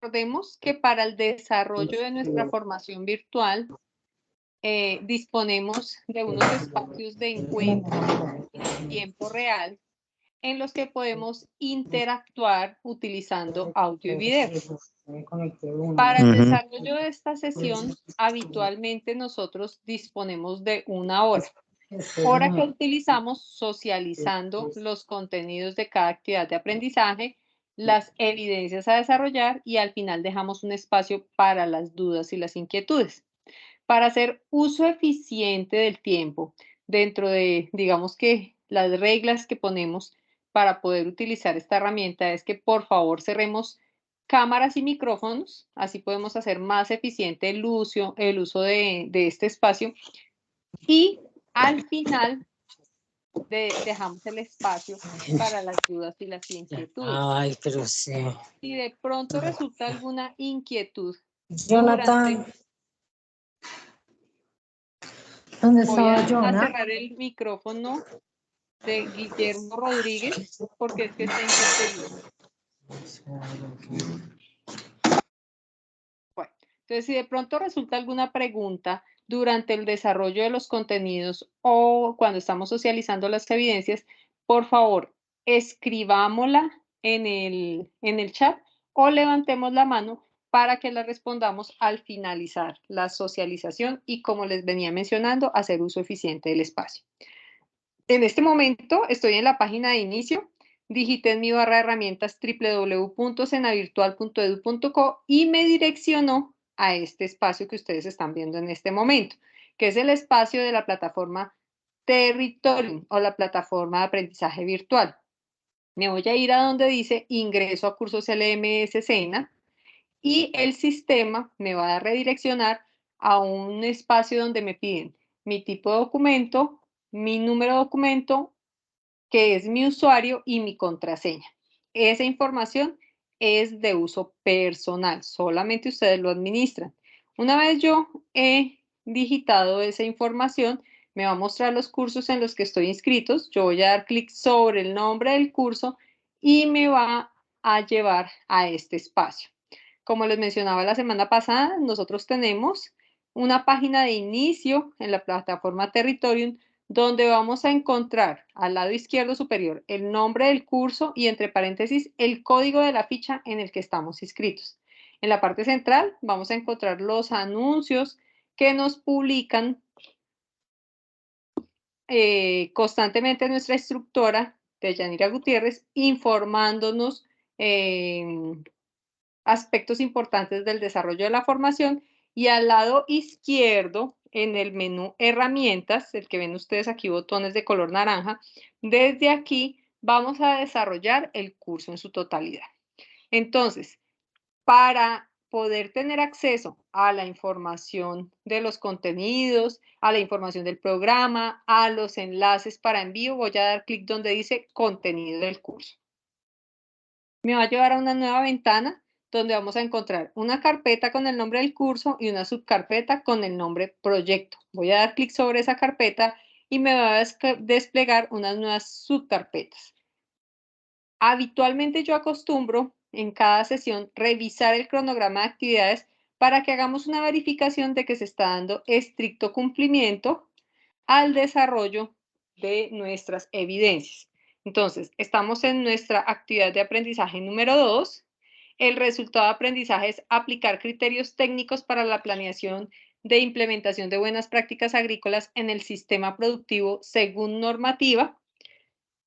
Recordemos que para el desarrollo de nuestra formación virtual disponemos de unos espacios de encuentro en tiempo real en los que podemos interactuar utilizando audio y video. Para el desarrollo de esta sesión, habitualmente nosotros disponemos de una hora que utilizamos socializando los contenidos de cada actividad de aprendizaje, las evidencias a desarrollar y al final dejamos un espacio para las dudas y las inquietudes. Para hacer uso eficiente del tiempo dentro de, digamos que las reglas que ponemos para poder utilizar esta herramienta es que por favor cerremos cámaras y micrófonos, así podemos hacer más eficiente el uso de este espacio y al final dejamos el espacio para las dudas y las inquietudes. Ay, pero sí. Si de pronto resulta alguna inquietud Jonathan. ¿Dónde voy estaba a Jonah? cerrar el micrófono de Guillermo Rodríguez porque es que está interferido. Bueno, entonces si de pronto resulta alguna pregunta durante el desarrollo de los contenidos o cuando estamos socializando las evidencias, por favor, escribámosla en el chat o levantemos la mano para que la respondamos al finalizar la socialización y, como les venía mencionando, hacer uso eficiente del espacio. En este momento estoy en la página de inicio, digité en mi barra de herramientas www.senavirtual.edu.co y me direccionó a este espacio que ustedes están viendo en este momento, que es el espacio de la plataforma Territorium o la plataforma de aprendizaje virtual. Me voy a ir a donde dice ingreso a cursos LMS Sena y el sistema me va a redireccionar a un espacio donde me piden mi tipo de documento, mi número de documento, que es mi usuario y mi contraseña. Esa información es de uso personal, solamente ustedes lo administran. Una vez yo he digitado esa información, me va a mostrar los cursos en los que estoy inscritos. Yo voy a dar clic sobre el nombre del curso y me va a llevar a este espacio. Como les mencionaba la semana pasada, nosotros tenemos una página de inicio en la plataforma Territorium donde vamos a encontrar al lado izquierdo superior el nombre del curso y entre paréntesis el código de la ficha en el que estamos inscritos. En la parte central vamos a encontrar los anuncios que nos publican constantemente nuestra instructora, Deyanira Gutiérrez, informándonos aspectos importantes del desarrollo de la formación, y al lado izquierdo, en el menú herramientas, el que ven ustedes aquí, botones de color naranja, desde aquí vamos a desarrollar el curso en su totalidad. Entonces, para poder tener acceso a la información de los contenidos, a la información del programa, a los enlaces para envío, voy a dar clic donde dice contenido del curso. Me va a llevar a una nueva ventana donde vamos a encontrar una carpeta con el nombre del curso y una subcarpeta con el nombre proyecto. Voy a dar clic sobre esa carpeta y me va a desplegar unas nuevas subcarpetas. Habitualmente yo acostumbro en cada sesión revisar el cronograma de actividades para que hagamos una verificación de que se está dando estricto cumplimiento al desarrollo de nuestras evidencias. Entonces, estamos en nuestra actividad de aprendizaje número 2. El resultado de aprendizaje es aplicar criterios técnicos para la planeación de implementación de buenas prácticas agrícolas en el sistema productivo según normativa.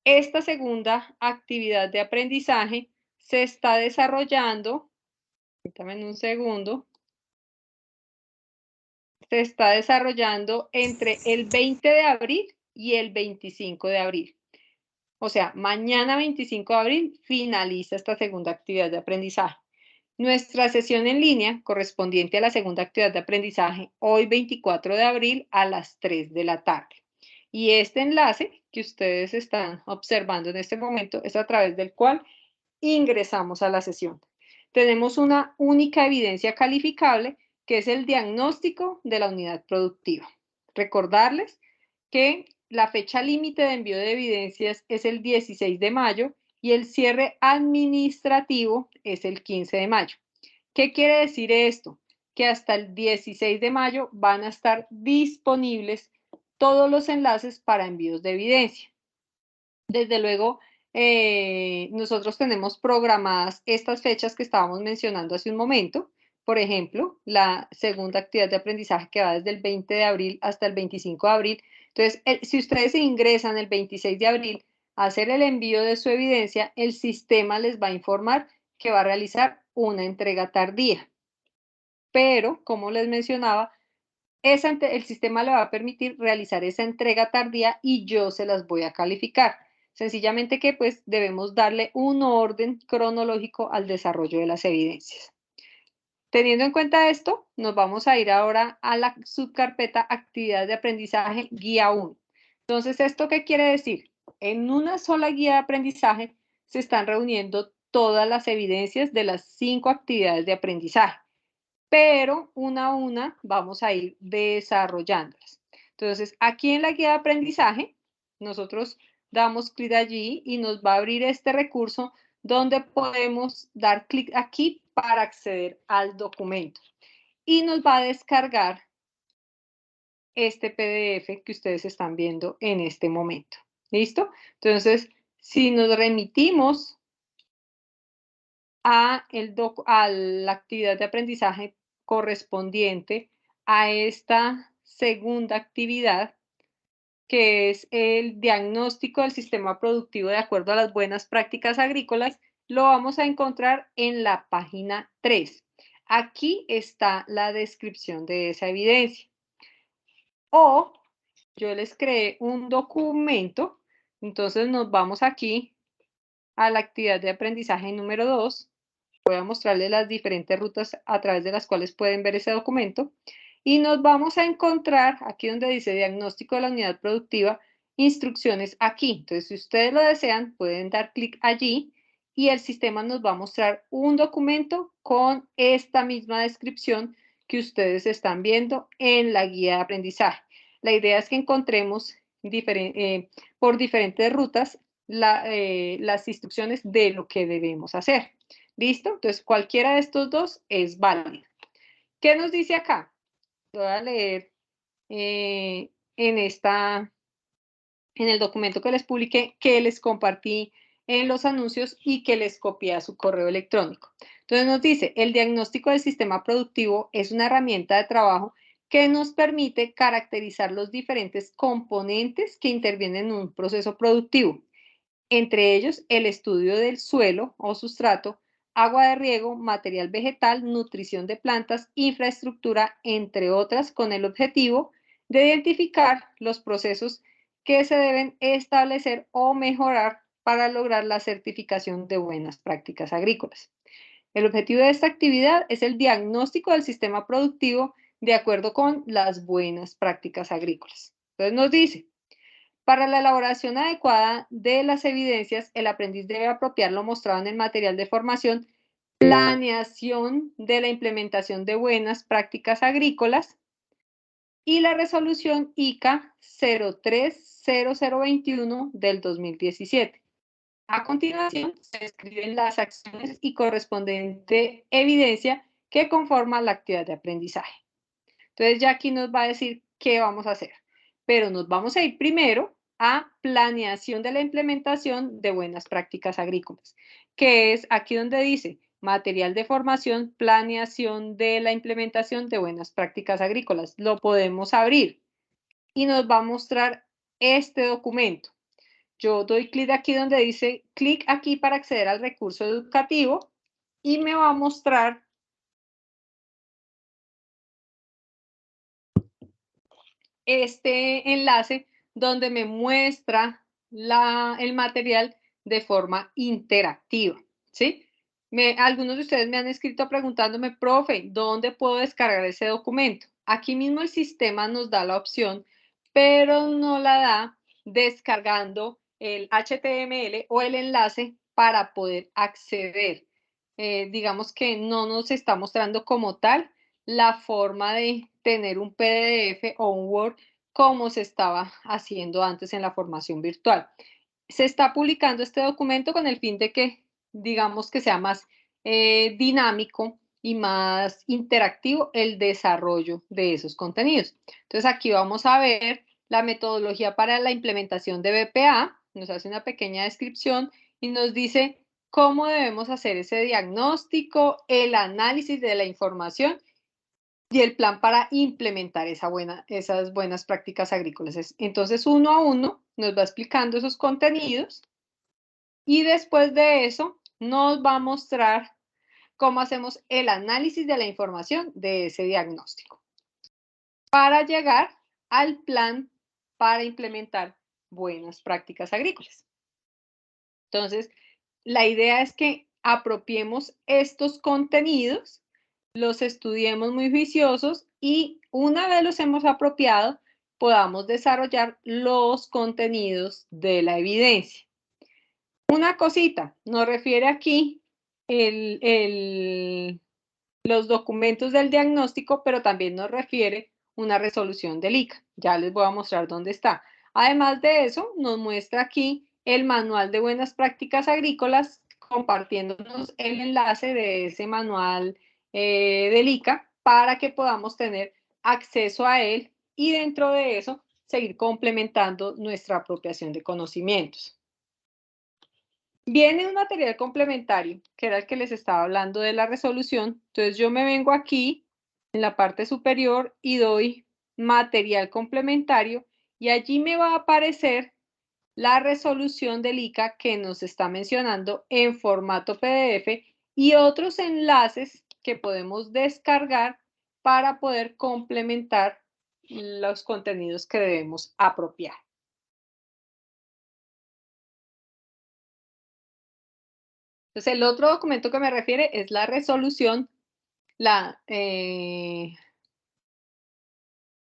Esta segunda actividad de aprendizaje se está desarrollando, permítanme un segundo, se está desarrollando entre el 20 de abril y el 25 de abril. O sea, mañana 25 de abril finaliza esta segunda actividad de aprendizaje. Nuestra sesión en línea correspondiente a la segunda actividad de aprendizaje, hoy 24 de abril a las 3 de la tarde. Y este enlace que ustedes están observando en este momento es a través del cual ingresamos a la sesión. Tenemos una única evidencia calificable que es el diagnóstico de la unidad productiva. Recordarles que la fecha límite de envío de evidencias es el 16 de mayo y el cierre administrativo es el 15 de mayo. ¿Qué quiere decir esto? Que hasta el 16 de mayo van a estar disponibles todos los enlaces para envíos de evidencia. Desde luego, nosotros tenemos programadas estas fechas que estábamos mencionando hace un momento. Por ejemplo, la segunda actividad de aprendizaje que va desde el 20 de abril hasta el 25 de abril. Entonces, si ustedes ingresan el 26 de abril a hacer el envío de su evidencia, el sistema les va a informar que va a realizar una entrega tardía. Pero, como les mencionaba, el sistema le va a permitir realizar esa entrega tardía y yo se las voy a calificar. Sencillamente que pues debemos darle un orden cronológico al desarrollo de las evidencias. Teniendo en cuenta esto, nos vamos a ir ahora a la subcarpeta Actividades de Aprendizaje Guía 1. Entonces, ¿esto qué quiere decir? En una sola guía de aprendizaje se están reuniendo todas las evidencias de las 5 actividades de aprendizaje, pero una a una vamos a ir desarrollándolas. Entonces, aquí en la guía de aprendizaje, nosotros damos clic allí y nos va a abrir este recurso donde podemos dar clic aquí para acceder al documento. Y nos va a descargar este PDF que ustedes están viendo en este momento. ¿Listo? Entonces, si nos remitimos a la actividad de aprendizaje correspondiente a esta segunda actividad, que es el diagnóstico del sistema productivo de acuerdo a las buenas prácticas agrícolas, lo vamos a encontrar en la página 3. Aquí está la descripción de esa evidencia. O yo les creé un documento, entonces nos vamos aquí a la actividad de aprendizaje número 2. Voy a mostrarles las diferentes rutas a través de las cuales pueden ver ese documento. Y nos vamos a encontrar aquí donde dice diagnóstico de la unidad productiva, instrucciones aquí. Entonces, si ustedes lo desean, pueden dar clic allí y el sistema nos va a mostrar un documento con esta misma descripción que ustedes están viendo en la guía de aprendizaje. La idea es que encontremos por diferentes rutas las instrucciones de lo que debemos hacer. ¿Listo? Entonces, cualquiera de estos dos es válido. ¿Qué nos dice acá? Voy a leer en el documento que les publiqué, que les compartí en los anuncios y que les copié a su correo electrónico. Entonces nos dice, el diagnóstico del sistema productivo es una herramienta de trabajo que nos permite caracterizar los diferentes componentes que intervienen en un proceso productivo, entre ellos el estudio del suelo o sustrato, agua de riego, material vegetal, nutrición de plantas, infraestructura, entre otras, con el objetivo de identificar los procesos que se deben establecer o mejorar para lograr la certificación de buenas prácticas agrícolas. El objetivo de esta actividad es el diagnóstico del sistema productivo de acuerdo con las buenas prácticas agrícolas. Entonces nos dice, para la elaboración adecuada de las evidencias, el aprendiz debe apropiar lo mostrado en el material de formación, planeación de la implementación de buenas prácticas agrícolas y la resolución ICA 030021 del 2017. A continuación, se describen las acciones y correspondiente evidencia que conforma la actividad de aprendizaje. Entonces, ya aquí nos va a decir qué vamos a hacer, pero nos vamos a ir primero a planeación de la implementación de buenas prácticas agrícolas, que es aquí donde dice material de formación, planeación de la implementación de buenas prácticas agrícolas. Lo podemos abrir y nos va a mostrar este documento. Yo doy clic aquí donde dice clic aquí para acceder al recurso educativo y me va a mostrar este enlace donde me muestra el material de forma interactiva, ¿sí? Algunos de ustedes me han escrito preguntándome, profe, ¿dónde puedo descargar ese documento? Aquí mismo el sistema nos da la opción, pero no la da descargando el HTML o el enlace para poder acceder. Digamos que no nos está mostrando como tal la forma de tener un PDF o un Word como se estaba haciendo antes en la formación virtual. Se está publicando este documento con el fin de que, digamos, que sea más dinámico y más interactivo el desarrollo de esos contenidos. Entonces aquí vamos a ver la metodología para la implementación de BPA, nos hace una pequeña descripción y nos dice cómo debemos hacer ese diagnóstico, el análisis de la información y el plan para implementar esas buenas prácticas agrícolas. Entonces, uno a uno nos va explicando esos contenidos y después de eso nos va a mostrar cómo hacemos el análisis de la información de ese diagnóstico para llegar al plan para implementar buenas prácticas agrícolas. Entonces, la idea es que apropiemos estos contenidos, los estudiemos muy juiciosos y una vez los hemos apropiado, podamos desarrollar los contenidos de la evidencia. Una cosita, nos refiere aquí los documentos del diagnóstico, pero también nos refiere una resolución del ICA. Ya les voy a mostrar dónde está. Además de eso, nos muestra aquí el manual de buenas prácticas agrícolas, compartiéndonos el enlace de ese manual del ICA para que podamos tener acceso a él y dentro de eso seguir complementando nuestra apropiación de conocimientos. Viene un material complementario, que era el que les estaba hablando de la resolución. Entonces yo me vengo aquí en la parte superior y doy material complementario y allí me va a aparecer la resolución del ICA que nos está mencionando en formato PDF y otros enlaces que podemos descargar para poder complementar los contenidos que debemos apropiar. Entonces, el otro documento que me refiere es la resolución, la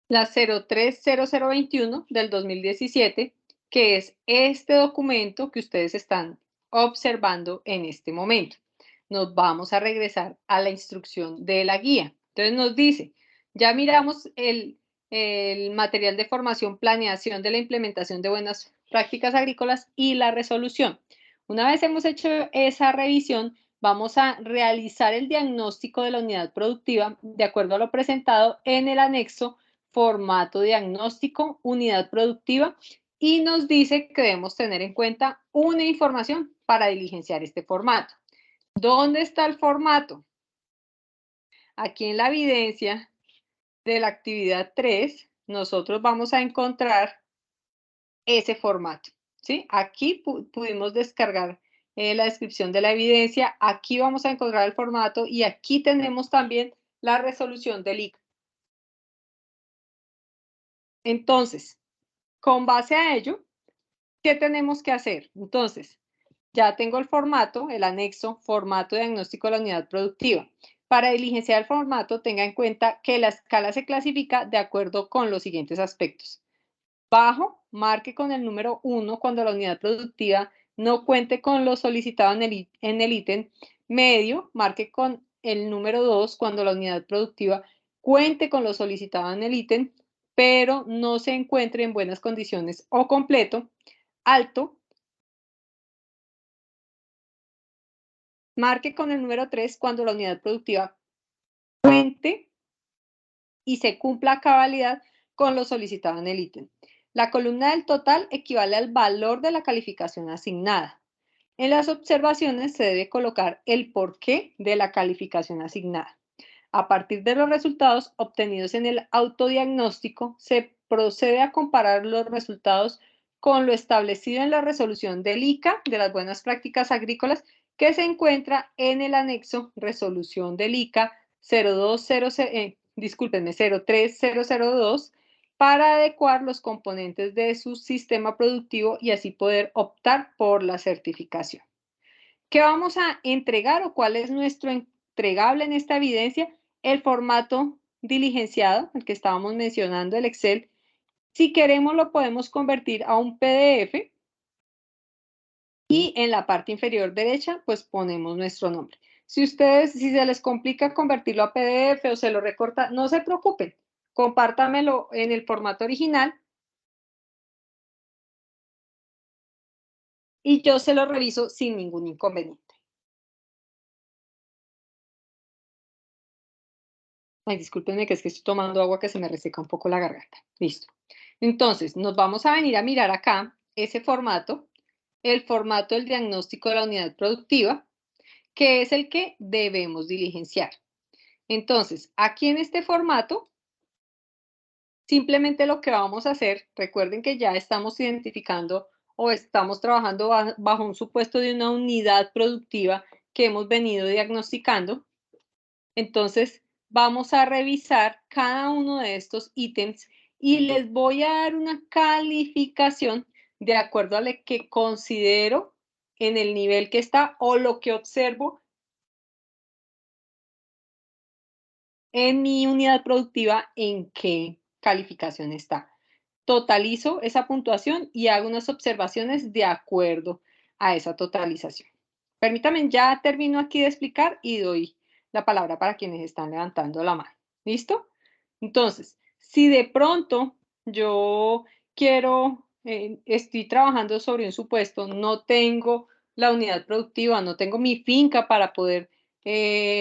030021 del 2017, que es este documento que ustedes están observando en este momento. Nos vamos a regresar a la instrucción de la guía. Entonces nos dice, ya miramos el material de formación, planeación de la implementación de buenas prácticas agrícolas y la resolución. Una vez hemos hecho esa revisión, vamos a realizar el diagnóstico de la unidad productiva de acuerdo a lo presentado en el anexo formato diagnóstico, unidad productiva, y nos dice que debemos tener en cuenta una información para diligenciar este formato. ¿Dónde está el formato? Aquí en la evidencia de la actividad 3, nosotros vamos a encontrar ese formato, ¿sí? Aquí pudimos descargar la descripción de la evidencia, aquí vamos a encontrar el formato y aquí tenemos también la resolución del ICA. Entonces, con base a ello, ¿qué tenemos que hacer? Entonces, ya tengo el formato, el anexo, formato diagnóstico de la unidad productiva. Para diligenciar el formato, tenga en cuenta que la escala se clasifica de acuerdo con los siguientes aspectos. Bajo, marque con el número 1 cuando la unidad productiva no cuente con lo solicitado en el ítem. Medio, marque con el número 2 cuando la unidad productiva cuente con lo solicitado en el ítem, pero no se encuentre en buenas condiciones o completo. Alto, marque con el número 3 cuando la unidad productiva cuente y se cumpla a cabalidad con lo solicitado en el ítem. La columna del total equivale al valor de la calificación asignada. En las observaciones se debe colocar el porqué de la calificación asignada. A partir de los resultados obtenidos en el autodiagnóstico, se procede a comparar los resultados con lo establecido en la resolución del ICA, de las buenas prácticas agrícolas, que se encuentra en el anexo resolución del ICA 03002 para adecuar los componentes de su sistema productivo y así poder optar por la certificación. ¿Qué vamos a entregar o cuál es nuestro entregable en esta evidencia? El formato diligenciado, el que estábamos mencionando, el Excel. Si queremos lo podemos convertir a un PDF y en la parte inferior derecha pues ponemos nuestro nombre. Si se les complica convertirlo a PDF o se lo recorta, no se preocupen, compártamelo en el formato original y yo se lo reviso sin ningún inconveniente. Ay, discúlpenme que es que estoy tomando agua que se me reseca un poco la garganta. Listo. Entonces, nos vamos a venir a mirar acá ese formato, el formato del diagnóstico de la unidad productiva, que es el que debemos diligenciar. Entonces, aquí en este formato, simplemente lo que vamos a hacer, recuerden que ya estamos identificando o estamos trabajando bajo un supuesto de una unidad productiva que hemos venido diagnosticando. Entonces, vamos a revisar cada uno de estos ítems y les voy a dar una calificación de acuerdo a lo que considero en el nivel que está o lo que observo en mi unidad productiva, en qué calificación está. Totalizo esa puntuación y hago unas observaciones de acuerdo a esa totalización. Permítanme, ya termino aquí de explicar y doy la palabra para quienes están levantando la mano. ¿Listo? Entonces, si de pronto yo quiero, estoy trabajando sobre un supuesto, no tengo la unidad productiva, no tengo mi finca para poder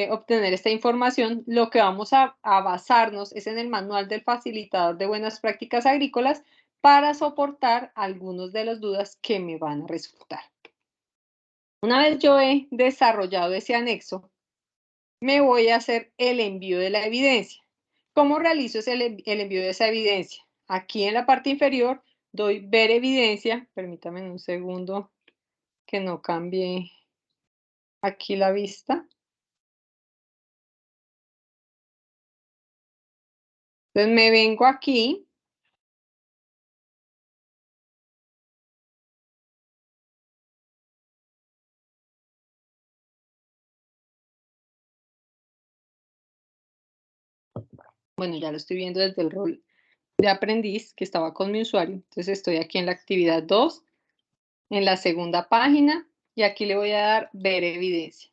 obtener esta información, lo que vamos a basarnos es en el manual del facilitador de buenas prácticas agrícolas para soportar algunas de las dudas que me van a resultar. Una vez yo he desarrollado ese anexo, me voy a hacer el envío de la evidencia. ¿Cómo realizo el envío de esa evidencia? Aquí en la parte inferior doy ver evidencia. Permítame un segundo que no cambie aquí la vista. Entonces me vengo aquí. Bueno, ya lo estoy viendo desde el rol de aprendiz que estaba con mi usuario. Entonces estoy aquí en la actividad 2, en la segunda página, y aquí le voy a dar ver evidencia.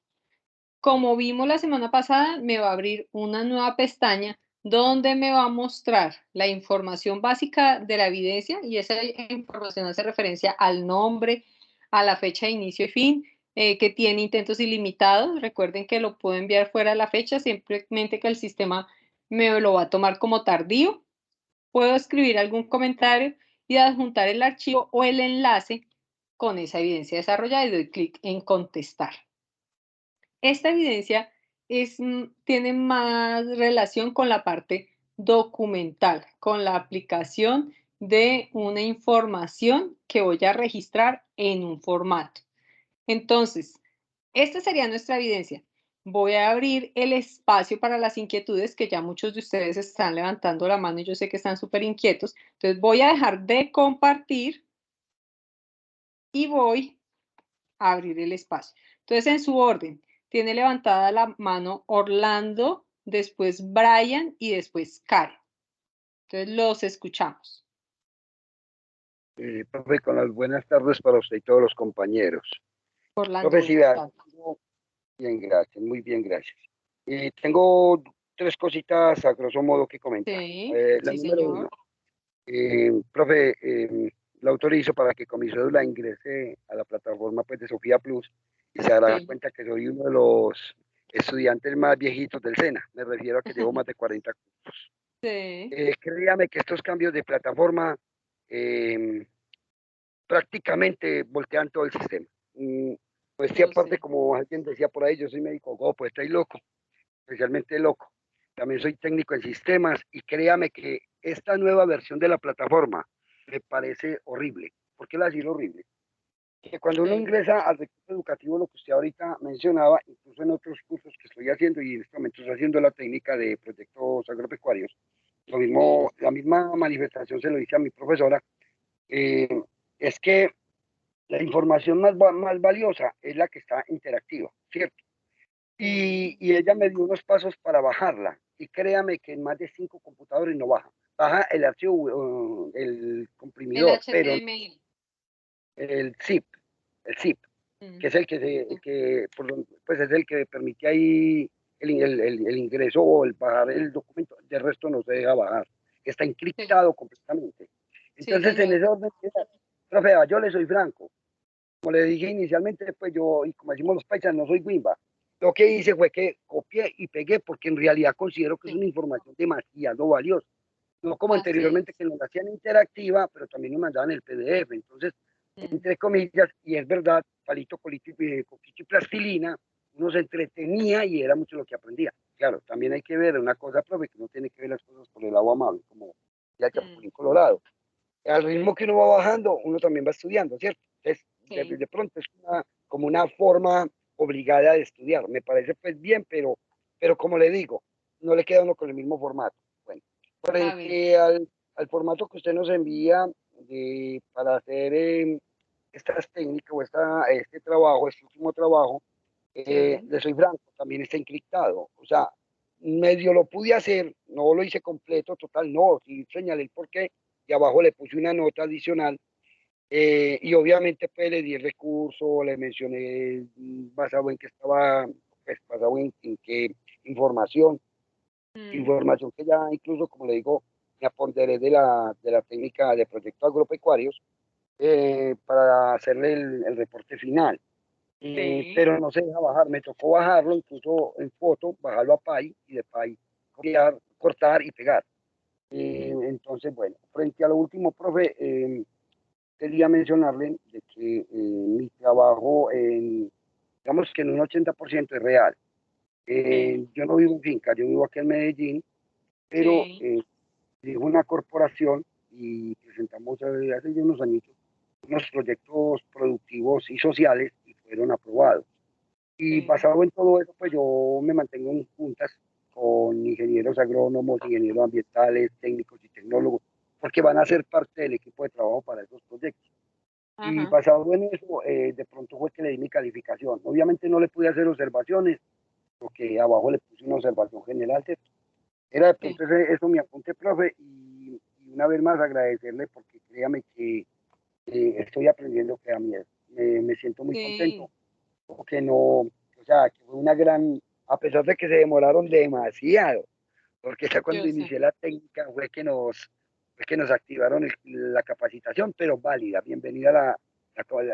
Como vimos la semana pasada, me va a abrir una nueva pestaña donde me va a mostrar la información básica de la evidencia, y esa información hace referencia al nombre, a la fecha de inicio y fin, que tiene intentos ilimitados. Recuerden que lo puedo enviar fuera de la fecha, simplemente que el sistema me lo va a tomar como tardío. Puedo escribir algún comentario y adjuntar el archivo o el enlace con esa evidencia desarrollada y doy clic en contestar. Esta evidencia tiene más relación con la parte documental, con la aplicación de una información que voy a registrar en un formato. Entonces, esta sería nuestra evidencia. Voy a abrir el espacio para las inquietudes, que ya muchos de ustedes están levantando la mano y yo sé que están súper inquietos. Entonces, voy a dejar de compartir y voy a abrir el espacio. Entonces, en su orden, tiene levantada la mano Orlando, después Brian y después Karen. Entonces, los escuchamos. Profe, con las buenas tardes para usted y todos los compañeros. Orlando, Profe, sí, buenas tardes. bien, gracias, muy bien, gracias. Tengo tres cositas a grosso modo que comentar. Sí, La sí, número señor. uno, profe, la autorizo para que con mi cédula ingrese a la plataforma pues, de Sofía Plus y se dará Sí. cuenta que soy uno de los estudiantes más viejitos del SENA. Me refiero a que llevo más de 40 cursos. Sí. Créame que estos cambios de plataforma prácticamente voltean todo el sistema. Pues sí, Yo aparte, sé. como alguien decía por ahí, yo soy médico, pues estoy loco, especialmente loco. También soy técnico en sistemas y créame que esta nueva versión de la plataforma me parece horrible. ¿Por qué la decir horrible? Que cuando uno Sí. ingresa al recurso educativo, lo que usted ahorita mencionaba, incluso en otros cursos que estoy haciendo y en este momento estoy haciendo la técnica de proyectos agropecuarios, lo Sí. mismo, la misma manifestación se lo dice a mi profesora, eh, es que la información más valiosa es la que está interactiva, ¿cierto? Sí. Y ella me dio unos pasos para bajarla. Y créame que en más de 5 computadores no baja. Baja el archivo, el El comprimidor, pero HTML. el zip, el zip, que es Mm. el que, pues es el que permite ahí el ingreso o el bajar el documento. De resto no se deja bajar. Está Sí. encriptado completamente. Sí, Entonces, en señor. ese orden, profe, yo le soy franco. Como le dije inicialmente, pues yo, y como decimos los paisas, no soy guimba. Lo que hice fue que copié y pegué porque en realidad considero que es Sí. una información demasiado valiosa. No como Así anteriormente es. que nos la hacían interactiva, pero también nos mandaban el PDF. Entonces, Mm, entre comillas, y es verdad, palito, colito, coquito y plastilina, uno se entretenía y era mucho lo que aprendía. Claro, también hay que ver una cosa, profe, que no tiene que ver las cosas por el agua amable, como ya el mm, Chapulín Colorado. Al ritmo que uno va bajando, uno también va estudiando, ¿cierto? Entonces, sí. de pronto es como una forma obligada de estudiar. Me parece pues bien, pero como le digo, no le queda a uno con el mismo formato. Bueno, A ver. frente al formato que usted nos envía para hacer estas técnicas o este trabajo, este último trabajo, Sí. le soy franco, también está encriptado. O sea, medio lo pude hacer, no lo hice completo, total, no, sí señalé el porqué y abajo le puse una nota adicional y obviamente pues le di el recurso, le mencioné basado en qué estaba, pues basado en qué información, Mm, información que ya incluso, como le digo, me aponderé de la técnica de proyectos agropecuarios para hacerle el reporte final. sí. Pero no se deja bajar, me tocó bajarlo incluso en foto, bajarlo a Pay y de Pay copiar, cortar y pegar. Mm, Entonces, bueno, frente a lo último, profe, quería mencionarle de que mi trabajo, digamos que en un 80% es real. sí. Yo no vivo en finca, yo vivo aquí en Medellín, pero Sí. dirijo una corporación y presentamos hace ya unos años unos proyectos productivos y sociales y fueron aprobados. Y Sí. basado en todo eso, pues yo me mantengo en juntas con ingenieros agrónomos, ingenieros ambientales, técnicos y tecnólogos, porque van a ser parte del equipo de trabajo para esos proyectos. Y Ajá. basado en eso, de pronto fue que le di mi calificación. Obviamente no le pude hacer observaciones, porque abajo le puse una observación general. ¿Cierto? Era de Sí. pronto eso mi apunte, profe, y una vez más agradecerle porque créame que estoy aprendiendo que a mí me siento muy contento, Sí. porque no, o sea, que fue una gran, a pesar de que se demoraron demasiado, porque ya cuando Yo sé. inicié la técnica fue que nos activaron la capacitación, pero válida, bienvenida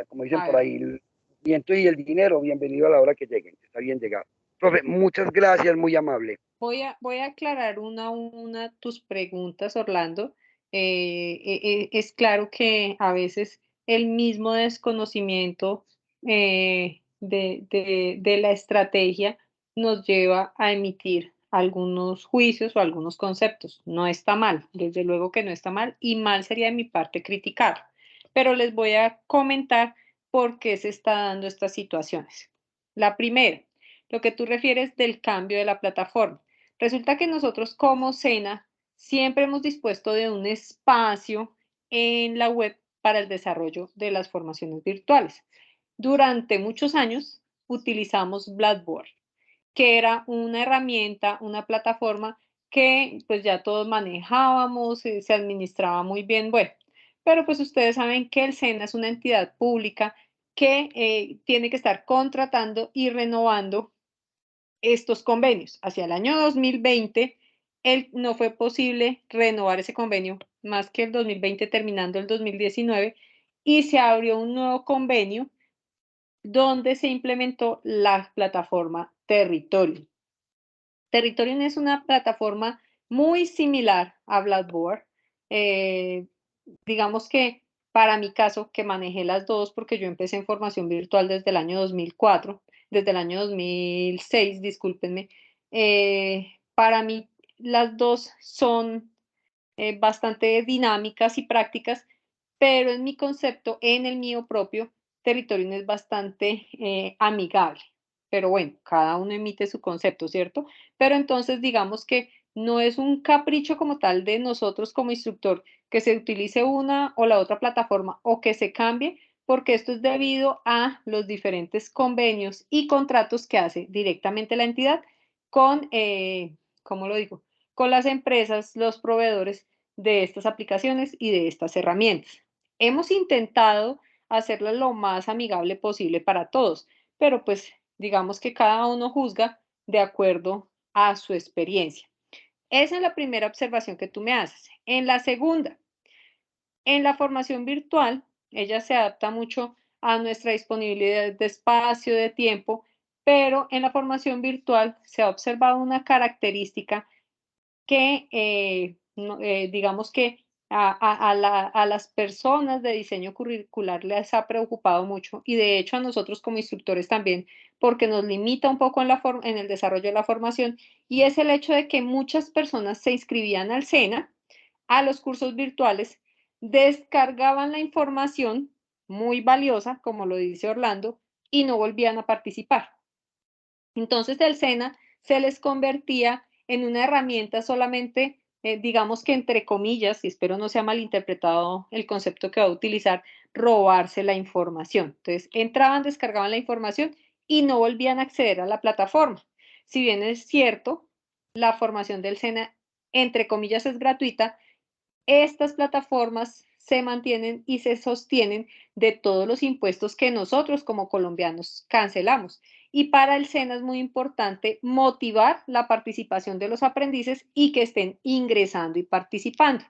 como dicen A por ver. ahí, el viento y el dinero, bienvenido a la hora que lleguen, está bien llegado. Profe, muchas gracias, muy amable. Voy a aclarar una a una tus preguntas, Orlando. Es claro que a veces el mismo desconocimiento de la estrategia nos lleva a emitir algunos juicios o algunos conceptos. No está mal, desde luego que no está mal, y mal sería de mi parte criticar. Pero les voy a comentar por qué se está dando estas situaciones. La primera, lo que tú refieres del cambio de la plataforma. Resulta que nosotros como SENA siempre hemos dispuesto de un espacio en la web para el desarrollo de las formaciones virtuales. Durante muchos años utilizamos Blackboard, que era una herramienta, una plataforma que pues ya todos manejábamos, se administraba muy bien, bueno, pero pues ustedes saben que el SENA es una entidad pública que tiene que estar contratando y renovando estos convenios. Hacia el año 2020, no fue posible renovar ese convenio más que el 2020, terminando el 2019, y se abrió un nuevo convenio donde se implementó la plataforma Territorium. Territorium es una plataforma muy similar a Blackboard. Eh, digamos que para mi caso, que manejé las dos, porque yo empecé en formación virtual desde el año 2004, desde el año 2006, discúlpenme, para mí las dos son bastante dinámicas y prácticas, pero en mi concepto, en el mío propio, Territorium es bastante amigable. Pero bueno, cada uno emite su concepto, ¿cierto? Pero entonces digamos que no es un capricho como tal de nosotros como instructor que se utilice una o la otra plataforma o que se cambie, porque esto es debido a los diferentes convenios y contratos que hace directamente la entidad con, ¿cómo lo digo? Con las empresas, los proveedores de estas aplicaciones y de estas herramientas. Hemos intentado hacerlo lo más amigable posible para todos, pero pues digamos que cada uno juzga de acuerdo a su experiencia. Esa es la primera observación que tú me haces. En la segunda, en la formación virtual, ella se adapta mucho a nuestra disponibilidad de espacio, de tiempo, pero en la formación virtual se ha observado una característica que, digamos que a las personas de diseño curricular les ha preocupado mucho y de hecho a nosotros como instructores también, porque nos limita un poco en el desarrollo de la formación, y es el hecho de que muchas personas se inscribían al SENA, a los cursos virtuales, descargaban la información muy valiosa, como lo dice Orlando, y no volvían a participar. Entonces el SENA se les convertía en una herramienta solamente, digamos que entre comillas, y espero no sea malinterpretado el concepto que va a utilizar, robarse la información. Entonces entraban, descargaban la información y no volvían a acceder a la plataforma. Si bien es cierto, la formación del SENA, entre comillas, es gratuita, estas plataformas se mantienen y se sostienen de todos los impuestos que nosotros como colombianos cancelamos. Y para el SENA es muy importante motivar la participación de los aprendices y que estén ingresando y participando.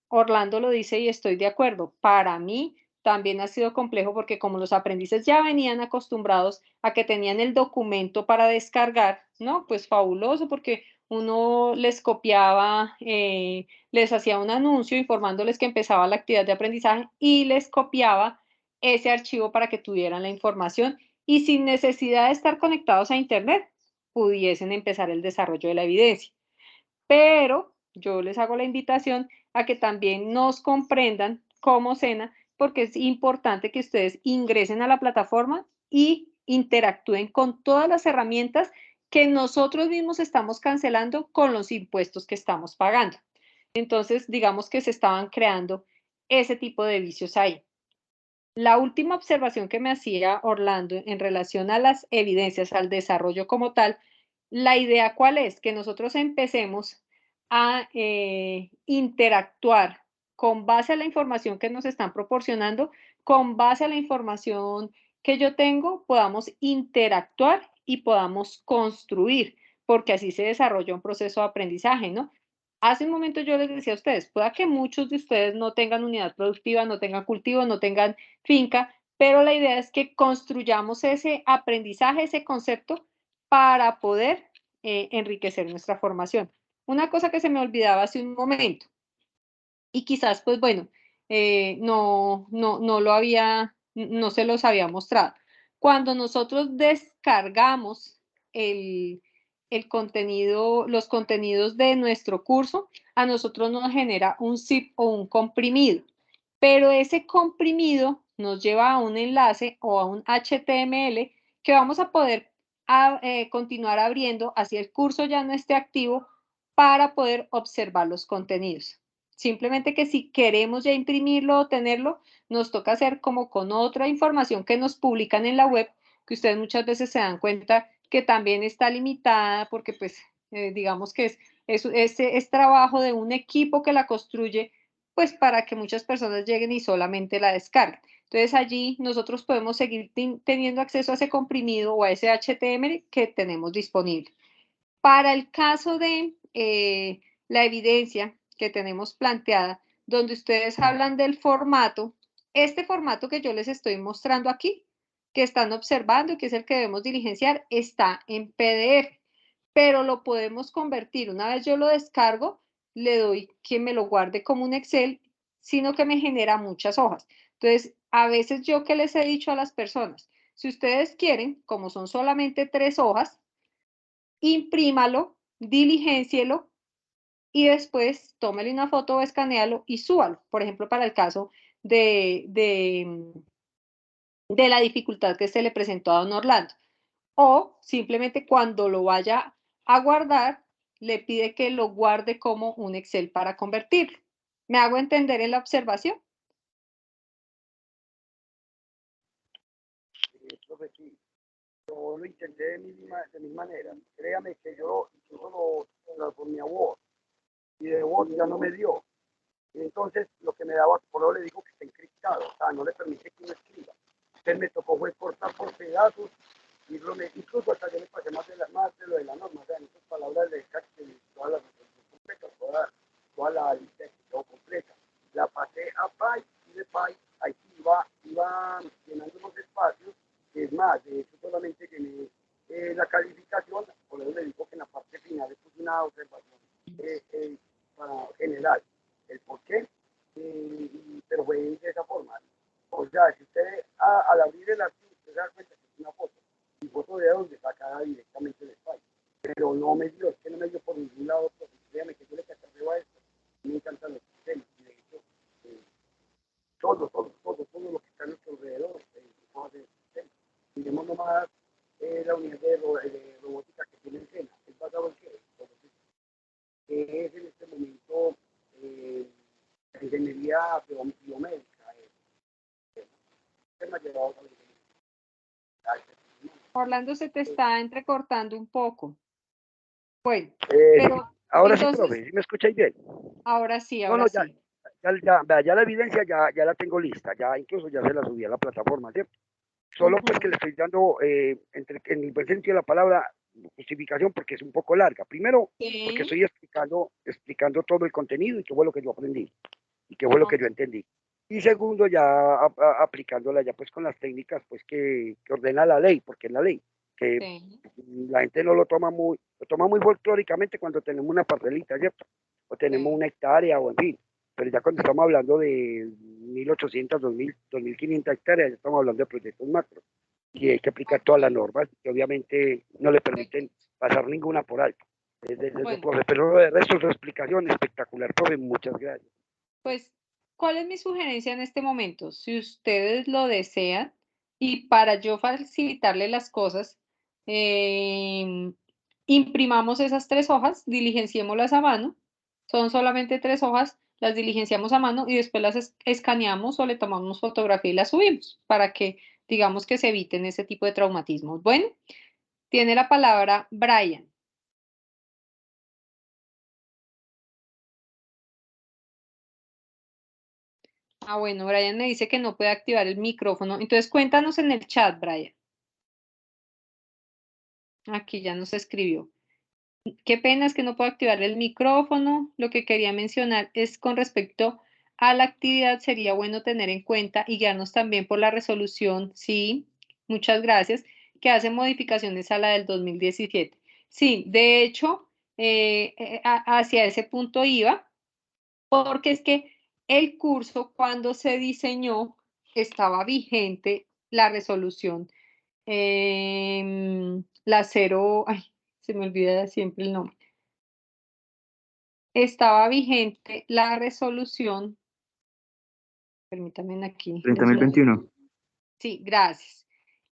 Orlando lo dice y estoy de acuerdo. Para mí también ha sido complejo porque como los aprendices ya venían acostumbrados a que tenían el documento para descargar, ¿no? Pues fabuloso porque uno les copiaba, les hacía un anuncio informándoles que empezaba la actividad de aprendizaje y les copiaba ese archivo para que tuvieran la información y sin necesidad de estar conectados a Internet pudiesen empezar el desarrollo de la evidencia. Pero yo les hago la invitación a que también nos comprendan como SENA, porque es importante que ustedes ingresen a la plataforma y interactúen con todas las herramientas que nosotros mismos estamos cancelando con los impuestos que estamos pagando. Entonces, digamos que se estaban creando ese tipo de vicios ahí. La última observación que me hacía Orlando en relación a las evidencias, al desarrollo como tal, la idea cuál es, que nosotros empecemos a interactuar con base a la información que nos están proporcionando, con base a la información que yo tengo, podamos interactuar y podamos construir, porque así se desarrolla un proceso de aprendizaje, ¿no? Hace un momento yo les decía a ustedes, pueda que muchos de ustedes no tengan unidad productiva, no tengan cultivo, no tengan finca, pero la idea es que construyamos ese aprendizaje, ese concepto para poder enriquecer nuestra formación. Una cosa que se me olvidaba hace un momento y quizás, pues bueno, no lo había, no se los había mostrado. Cuando nosotros descargamos el, el contenido, los contenidos de nuestro curso, a nosotros nos genera un zip o un comprimido, pero ese comprimido nos lleva a un enlace o a un HTML que vamos a poder continuar abriendo así el curso ya no esté activo para poder observar los contenidos. Simplemente que si queremos ya imprimirlo o tenerlo, nos toca hacer como con otra información que nos publican en la web, que ustedes muchas veces se dan cuenta que también está limitada porque pues digamos que es trabajo de un equipo que la construye pues para que muchas personas lleguen y solamente la descarguen. Entonces allí nosotros podemos seguir teniendo acceso a ese comprimido o a ese HTML que tenemos disponible. Para el caso de la evidencia que tenemos planteada, donde ustedes hablan del formato, este formato que yo les estoy mostrando aquí, que están observando, que es el que debemos diligenciar, está en PDF, pero lo podemos convertir. Una vez yo lo descargo, le doy que me lo guarde como un Excel, sino que me genera muchas hojas. Entonces, a veces yo que les he dicho a las personas, si ustedes quieren, como son solamente 3 hojas, imprímalo, diligencielo y después tómele una foto o escanealo y súbalo. Por ejemplo, para el caso de la dificultad que se le presentó a don Orlando. O simplemente cuando lo vaya a guardar, le pide que lo guarde como un Excel para convertirlo. ¿Me hago entender en la observación? Profe, sí, yo lo intenté de mi manera. Créame que yo incluso lo transformé a Word y de Word ya no me dio. Y entonces lo que me daba, por lo le digo que está encriptado, o sea, no le permite que uno escriba. Entonces me tocó fue cortar por pedazos y incluso hasta yo le pasé más de lo de la norma, o sea, en esas palabras de toda la resolución completa, toda la lista de texto completa. La pasé a Py y de Py ahí iba llenando los espacios, es más, de hecho solamente llené Orlando, se te está entrecortando un poco. Bueno, Eh, pero ahora sí, entonces, profe, ¿sí me escucháis bien? ahora sí, No, no, ahora ya, sí. vea, ya la evidencia ya la tengo lista, ya incluso ya se la subí a la plataforma, ¿cierto? Solo pues que Ujú. le estoy dando, en el buen sentido de la palabra, justificación porque es un poco larga. Primero, porque Sí, estoy explicando todo el contenido y qué fue lo que yo aprendí y qué fue lo que yo ok, entendí. Y segundo, ya aplicándola ya pues con las técnicas pues que ordena la ley, porque es la ley, que sí, la gente no lo toma muy folclóricamente cuando tenemos una parcelita, ¿cierto? O tenemos sí. una hectárea o en fin. Pero ya cuando estamos hablando de 1.800, 2.000, 2.500 hectáreas, ya estamos hablando de proyectos macro. Y hay que aplicar todas las Ok, normas que obviamente no le permiten perfecto. pasar ninguna por alto. Es eso, Bueno, profe. Pero de resto, su explicación espectacular, profe. Muchas gracias. pues, ¿cuál es mi sugerencia en este momento? Si ustedes lo desean y para yo facilitarle las cosas, em, imprimamos esas 3 hojas, diligenciémoslas a mano. Son solamente 3 hojas, las diligenciamos a mano y después las escaneamos o le tomamos fotografía y las subimos para que digamos que se eviten ese tipo de traumatismos. Bueno, tiene la palabra Brian. Ah, bueno, Brian me dice que no puede activar el micrófono. Entonces cuéntanos en el chat, Brian. Aquí ya nos escribió. Qué pena es que no puedo activar el micrófono. Lo que quería mencionar es con respecto a la actividad, sería bueno tener en cuenta y guiarnos también por la resolución, sí, muchas gracias, que hace modificaciones a la del 2017. Sí, de hecho, hacia ese punto iba, porque es que el curso cuando se diseñó estaba vigente la resolución, la cero, ay, se me olvida siempre el nombre. Estaba vigente la resolución, permítanme aquí, les muestro. 30.021. Sí, gracias.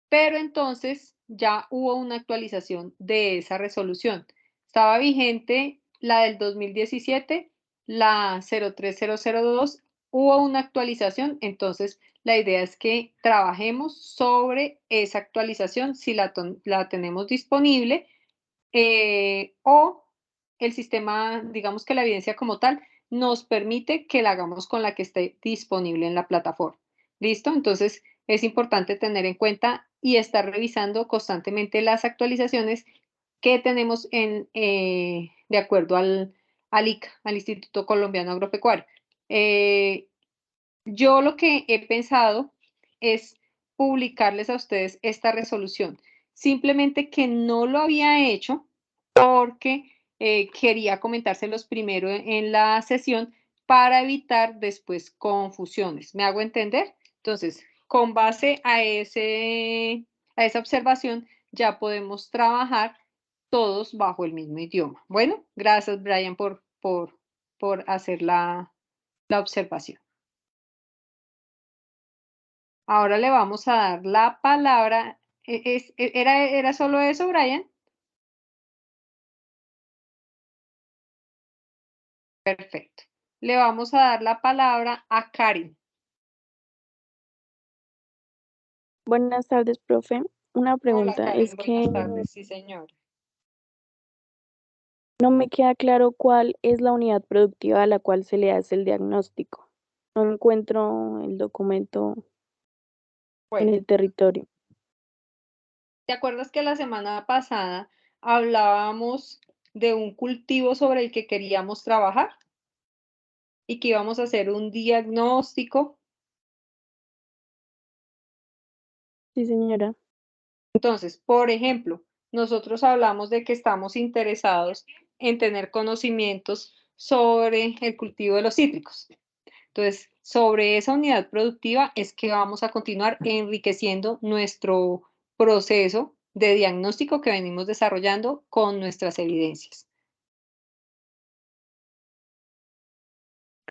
Pero entonces ya hubo una actualización de esa resolución. Estaba vigente la del 2017, la 03002, hubo una actualización, entonces la idea es que trabajemos sobre esa actualización si la tenemos disponible, o el sistema, digamos que la evidencia como tal, nos permite que la hagamos con la que esté disponible en la plataforma. ¿Listo? Entonces es importante tener en cuenta y estar revisando constantemente las actualizaciones que tenemos de acuerdo al ICA, al Instituto Colombiano Agropecuario. Yo lo que he pensado es publicarles a ustedes esta resolución. Simplemente que no lo había hecho porque quería comentárselos primero en la sesión para evitar después confusiones. ¿Me hago entender? Entonces, con base a esa observación, ya podemos trabajar todos bajo el mismo idioma. Bueno, gracias, Brian, por hacer la observación. Ahora le vamos a dar la palabra. ¿Era solo eso, Brian? Perfecto. Le vamos a dar la palabra a Karen. Buenas tardes, profe. Una Hola, pregunta, Karen. es que Buenas tardes. Sí, señor. no me queda claro cuál es la unidad productiva a la cual se le hace el diagnóstico. No encuentro el documento en Bueno, el territorio. ¿te acuerdas que la semana pasada hablábamos de un cultivo sobre el que queríamos trabajar y que íbamos a hacer un diagnóstico? Sí, señora. Entonces, por ejemplo, nosotros hablamos de que estamos interesados en tener conocimientos sobre el cultivo de los cítricos. Entonces, sobre esa unidad productiva es que vamos a continuar enriqueciendo nuestro proceso de diagnóstico que venimos desarrollando con nuestras evidencias.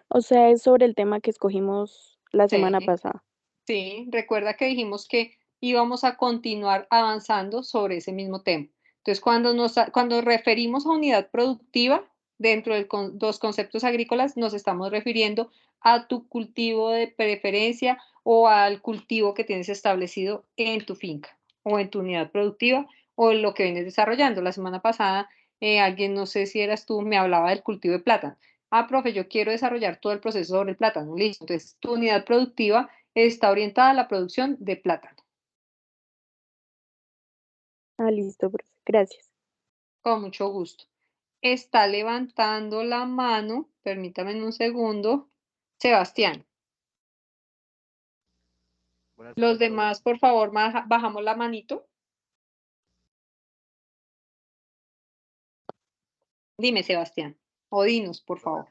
O sea, es sobre el tema que escogimos la semana Sí, pasada. sí, recuerda que dijimos que íbamos a continuar avanzando sobre ese mismo tema. Entonces, cuando referimos a unidad productiva, dentro de los conceptos agrícolas, nos estamos refiriendo a tu cultivo de preferencia o al cultivo que tienes establecido en tu finca o en tu unidad productiva o en lo que vienes desarrollando. La semana pasada alguien, no sé si eras tú, me hablaba del cultivo de plátano. Ah, profe, yo quiero desarrollar todo el proceso sobre el plátano. Listo. Entonces, tu unidad productiva está orientada a la producción de plátano. Ah, listo, profe. Gracias. Con mucho gusto. Está levantando la mano, permítame un segundo, Sebastián. Buenas Los tardes, profe. demás, por favor, bajamos la manito. Dime, Sebastián, o dinos, por favor.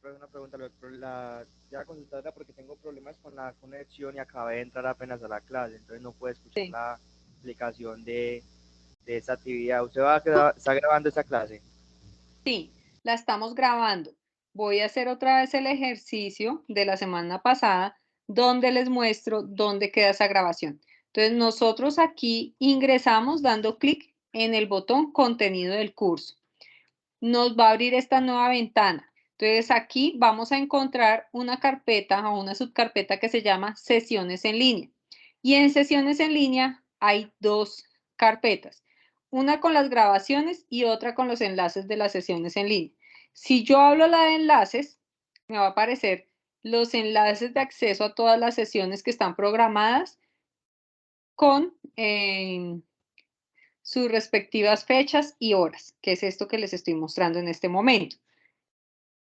Profe, una pregunta. Ya consultarla porque tengo problemas con la conexión y acabé de entrar apenas a la clase, entonces no puedo escuchar Sí. la explicación de esa actividad. ¿Usted está grabando esa clase? Sí, la estamos grabando. Voy a hacer otra vez el ejercicio de la semana pasada, donde les muestro dónde queda esa grabación. Entonces, nosotros aquí ingresamos dando clic en el botón contenido del curso. Nos va a abrir esta nueva ventana. Entonces, aquí vamos a encontrar una carpeta o una subcarpeta que se llama sesiones en línea. Y en sesiones en línea hay dos carpetas, una con las grabaciones y otra con los enlaces de las sesiones en línea. Si yo hablo la de enlaces, me va a aparecer los enlaces de acceso a todas las sesiones que están programadas con sus respectivas fechas y horas, que es esto que les estoy mostrando en este momento.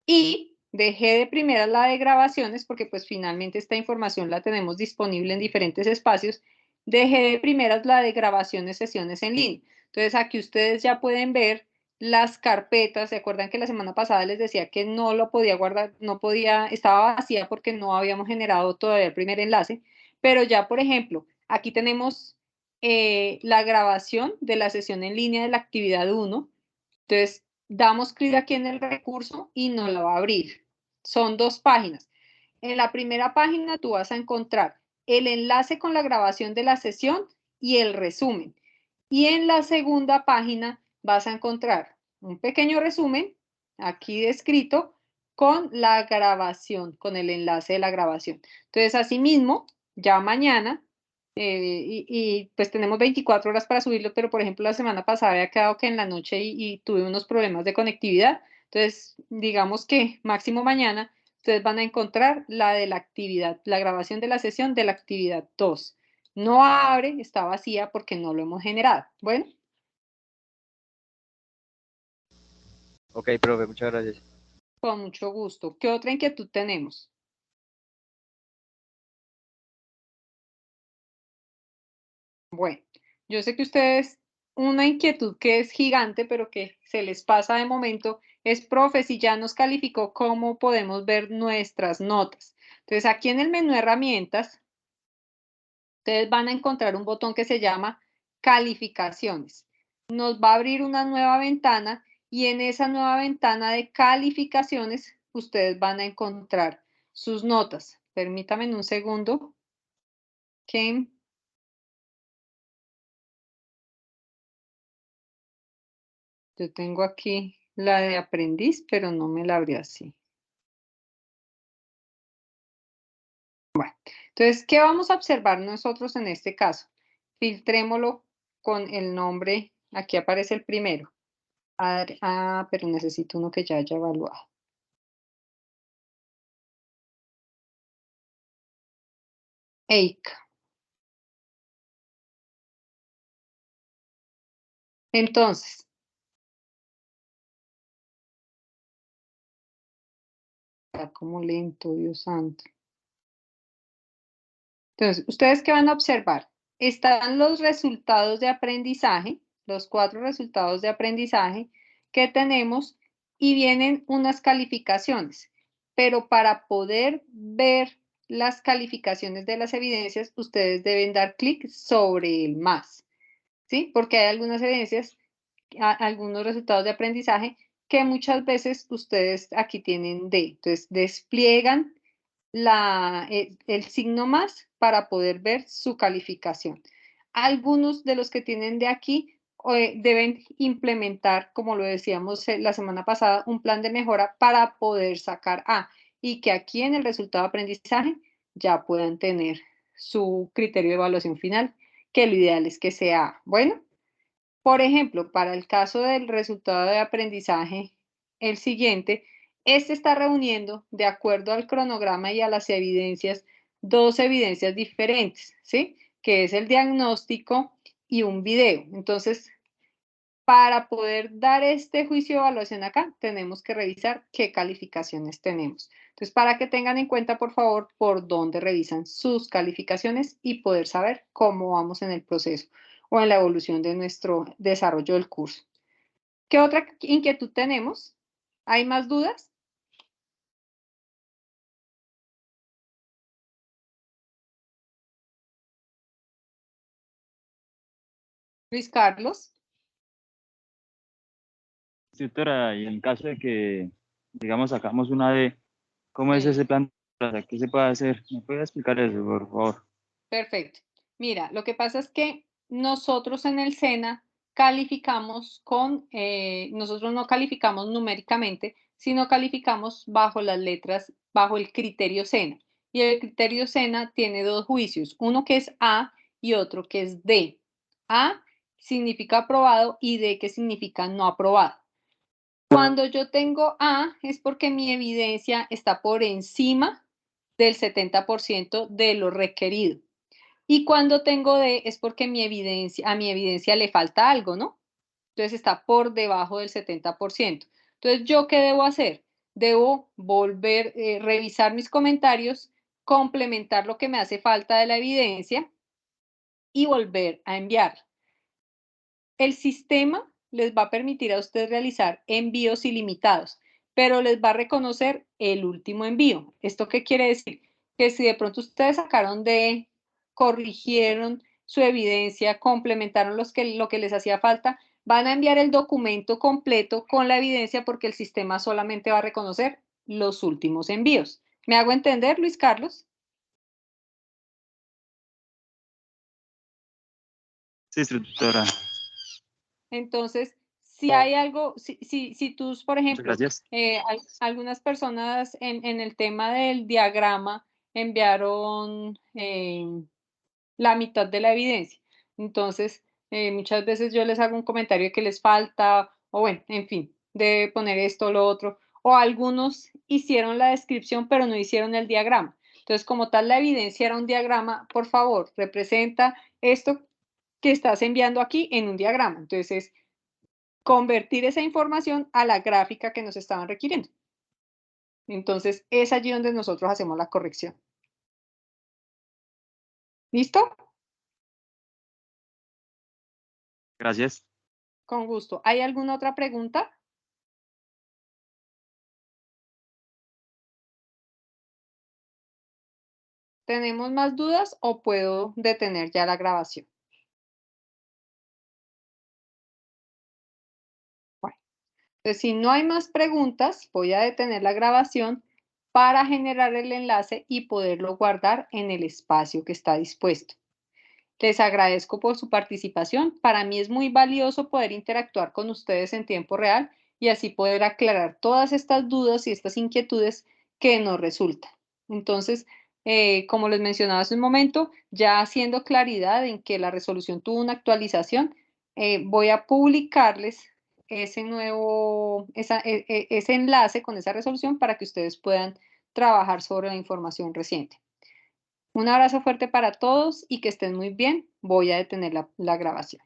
Y dejé de primera la de grabaciones porque pues finalmente esta información la tenemos disponible en diferentes espacios. Dejé de primeras la de grabaciones, sesiones en línea. Entonces aquí ustedes ya pueden ver las carpetas. ¿Se acuerdan que la semana pasada les decía que no lo podía guardar, no podía, estaba vacía porque no habíamos generado todavía el primer enlace? Pero ya, por ejemplo, aquí tenemos la grabación de la sesión en línea de la actividad 1. Entonces, damos clic aquí en el recurso y nos lo va a abrir. Son dos páginas. En la primera página tú vas a encontrar el enlace con la grabación de la sesión y el resumen. Y en la segunda página vas a encontrar un pequeño resumen, aquí descrito, con la grabación, con el enlace de la grabación. Entonces, asimismo, ya mañana, pues tenemos 24 horas para subirlo, pero por ejemplo la semana pasada había quedado que en la noche y tuve unos problemas de conectividad. Entonces, digamos que máximo mañana, ustedes van a encontrar la de la actividad, la grabación de la sesión de la actividad 2. No abre, está vacía porque no lo hemos generado. Bueno. Ok, profe, muchas gracias. Con mucho gusto. ¿Qué otra inquietud tenemos? Bueno, yo sé que ustedes, una inquietud que es gigante, pero que se les pasa de momento, es, profe, si ya nos calificó, ¿cómo podemos ver nuestras notas? Entonces, aquí en el menú herramientas, ustedes van a encontrar un botón que se llama calificaciones. Nos va a abrir una nueva ventana y en esa nueva ventana de calificaciones, ustedes van a encontrar sus notas. Permítanme un segundo. Que yo tengo aquí la de aprendiz, pero no me la abrí así. Bueno, entonces, ¿qué vamos a observar nosotros en este caso? Filtrémoslo con el nombre, aquí aparece el primero. Pero necesito uno que ya haya evaluado. EICA. Entonces, está como lento, Dios santo. Entonces, ¿ustedes qué van a observar? Están los resultados de aprendizaje, los 4 resultados de aprendizaje que tenemos y vienen unas calificaciones. Pero para poder ver las calificaciones de las evidencias, ustedes deben dar clic sobre el más, ¿sí? Porque hay algunas evidencias, algunos resultados de aprendizaje que muchas veces ustedes aquí tienen D. Entonces, despliegan el signo más para poder ver su calificación. Algunos de los que tienen de aquí deben implementar, como lo decíamos la semana pasada, un plan de mejora para poder sacar A y que aquí en el resultado de aprendizaje ya puedan tener su criterio de evaluación final, que lo ideal es que sea A. Bueno, por ejemplo, para el caso del resultado de aprendizaje, el siguiente, este está reuniendo, de acuerdo al cronograma y a las evidencias, dos evidencias diferentes, ¿sí? Que es el diagnóstico y un video. Entonces, para poder dar este juicio de evaluación acá, tenemos que revisar qué calificaciones tenemos. Entonces, para que tengan en cuenta, por favor, por dónde revisan sus calificaciones y poder saber cómo vamos en el proceso o en la evolución de nuestro desarrollo del curso. ¿Qué otra inquietud tenemos? ¿Hay más dudas? Luis Carlos. Sí, doctora, y en caso de que, digamos, sacamos una D, ¿cómo es Sí. ese plan? ¿Qué se puede hacer? ¿Me puede explicar eso, por favor? Perfecto. Mira, lo que pasa es que nosotros en el SENA calificamos nosotros no calificamos numéricamente, sino calificamos bajo las letras, bajo el criterio SENA. Y el criterio SENA tiene dos juicios, uno que es A y otro que es D. A significa aprobado y D que significa no aprobado. Cuando yo tengo A es porque mi evidencia está por encima del 70% de lo requerido. Y cuando tengo D es porque a mi evidencia le falta algo, ¿no? Entonces está por debajo del 70%. Entonces, ¿yo qué debo hacer? Debo volver, revisar mis comentarios, complementar lo que me hace falta de la evidencia y volver a enviar. El sistema les va a permitir a ustedes realizar envíos ilimitados, pero les va a reconocer el último envío. ¿Esto qué quiere decir? Que si de pronto ustedes sacaron D, corrigieron su evidencia, complementaron lo que les hacía falta, van a enviar el documento completo con la evidencia porque el sistema solamente va a reconocer los últimos envíos. ¿Me hago entender, Luis Carlos? Sí, doctora. Entonces, si hay algo, si tú, por Muchas ejemplo, gracias. algunas personas en el tema del diagrama enviaron la mitad de la evidencia. Entonces, muchas veces yo les hago un comentario que les falta, o bueno, en fin, de poner esto o lo otro. O algunos hicieron la descripción, pero no hicieron el diagrama. Entonces, como tal, la evidencia era un diagrama, por favor, representa esto que estás enviando aquí en un diagrama. Entonces, es convertir esa información a la gráfica que nos estaban requiriendo. Entonces, es allí donde nosotros hacemos la corrección. ¿Listo? Gracias. Con gusto. ¿Hay alguna otra pregunta? ¿Tenemos más dudas o puedo detener ya la grabación? Bueno, entonces si no hay más preguntas, voy a detener la grabación para generar el enlace y poderlo guardar en el espacio que está dispuesto. Les agradezco por su participación. Para mí es muy valioso poder interactuar con ustedes en tiempo real y así poder aclarar todas estas dudas y estas inquietudes que nos resultan. Entonces, como les mencionaba hace un momento, ya haciendo claridad en que la resolución tuvo una actualización, voy a publicarles ese enlace con esa resolución para que ustedes puedan trabajar sobre la información reciente. Un abrazo fuerte para todos y que estén muy bien. Voy a detener la grabación.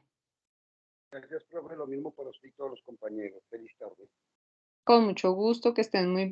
Gracias, profe. Lo mismo para usted y todos los compañeros. Feliz tarde. Con mucho gusto, que estén muy bien.